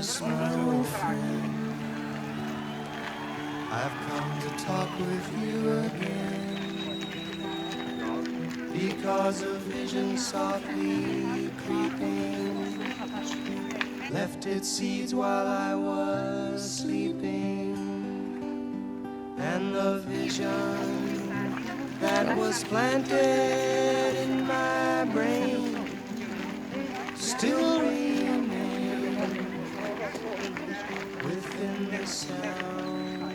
Christmas, my old friend. I've come to talk with you again, because a vision softly creeping left its seeds while I was sleeping, and the vision that was planted in my brain still remains within the sound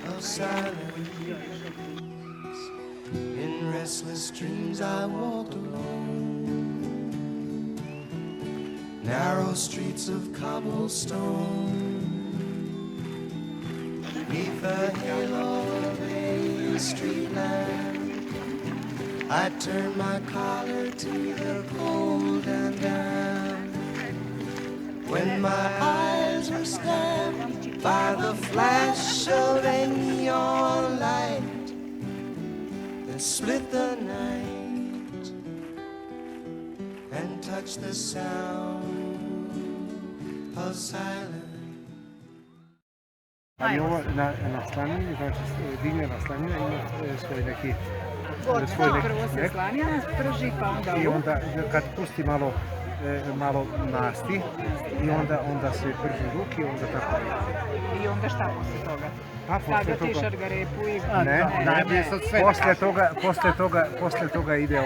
of silence. In restless dreams I walked alone, narrow streets of cobblestone, beneath the halo of a street lamp. I turned my collar to the cold and damp, when my eyes were stabbed by the flash of a neon light that split the night and touched the sound of silence. Ali ovo na slanini, znači dimljena slanina ima svoj neki... Prvo se slanina prži, pa onda luk. I onda kad pusti malo masti i onda se prži luk i onda tako ide. I onda šta posle toga? Pa Stavlja ti šargarepu i... Ne, posle toga ide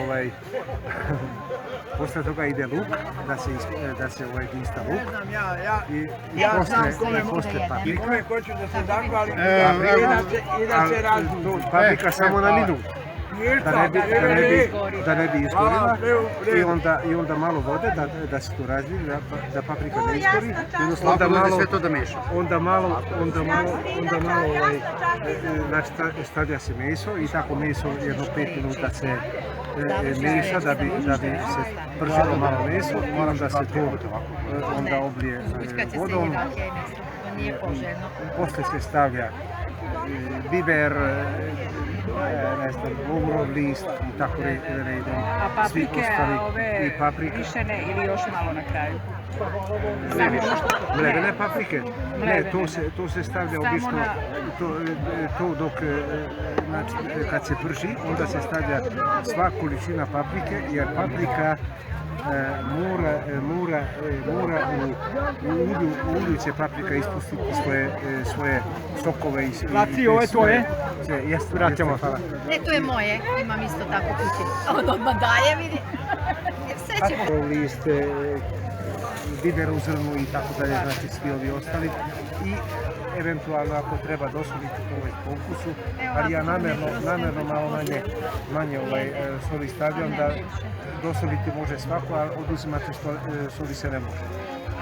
posle toga ide luk, da se dista luk. I posle paprika. Hoću da se zahvalim i da se razbudim. Paprika samo na minut. Da ne bi iskorila i onda malo vode da se to razvije, da paprika ne iskori. Onda malo sve to da meša. Onda malo znači stavlja se meso i tako meso jedno 5 minuta se meša da bi se pržilo malo meso. Moram da se to onda oblije vodom. Posle se stavlja biber, ugrov list i tako redom. A paprike, ove višene ili još malo na kraju? Ne više. Ne paprike. Ne, to se stavlja obično, to dok, znači, kad se prži, onda se stavlja sva količina paprike, jer paprika mora u ulju će paprika ispustiti svoje sokove i sve. Ovo je tvoje? Jeste, vraćamo, hvala. Ne, to je moje, imam isto tako kuće. Odmah daje, vidi. Tako liste, biber u zrnu i tako dalje, znači svi ovi ostali. I eventualno ako treba dosoliti po ukusu, ali ja namjerno malo manje soli stavljam da dosoliti može svako, a oduzimati soli se ne može.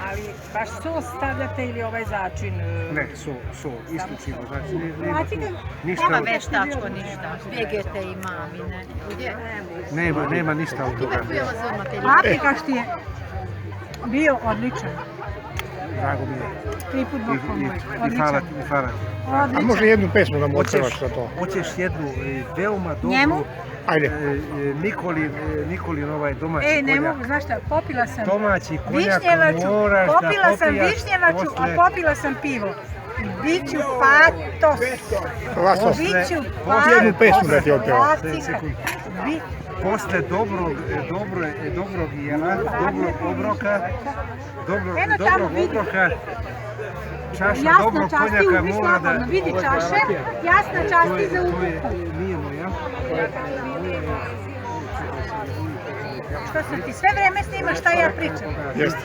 Ali baš sos stavljate ili ovaj začin? Ne, so, isključivo, znači ništa... Nema veštačko ništa, vegete i mamine. Nema ništa od toga. Paprikaš ti je bio odličan. Drago mi je. 3 put Bog pomoj. Odličan. A može jednu pesmu nam otpevaš za to? Hoćeš jednu veoma dobru... Ajde. Nikolin ovaj domaći konjak. Ne mogu, znaš šta, popila sam domaći konjak moraš da popila sam višnjevaču, a popila sam pivo. I bit ću patos. Bit ću patos. Jednu pesmu da ti otpeva. Posle dobrog jela, dobrog obroka, čaša dobrog konjaka mora da... Vidi čaše, jasna časti za ukupu. Nije moja. Što se ti sve vreme snimaš šta ja pričam? Jeste.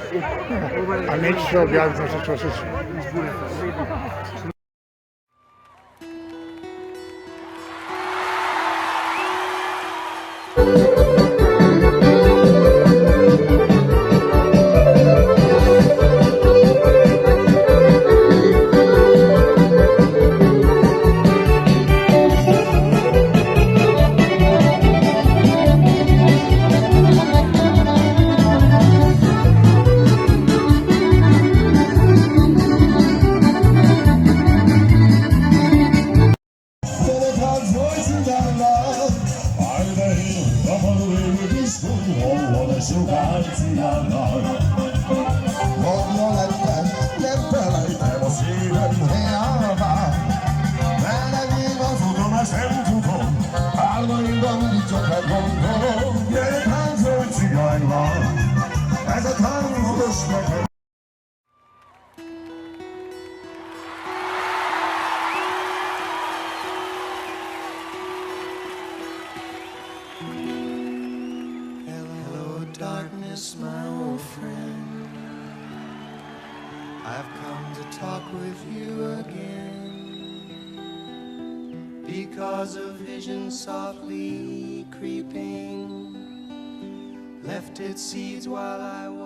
A neću se objaviti za što se我的手杆子呀，我来。Hello, darkness, my old friend. I've come to talk with you again, because a vision softly creeping left its seeds while I was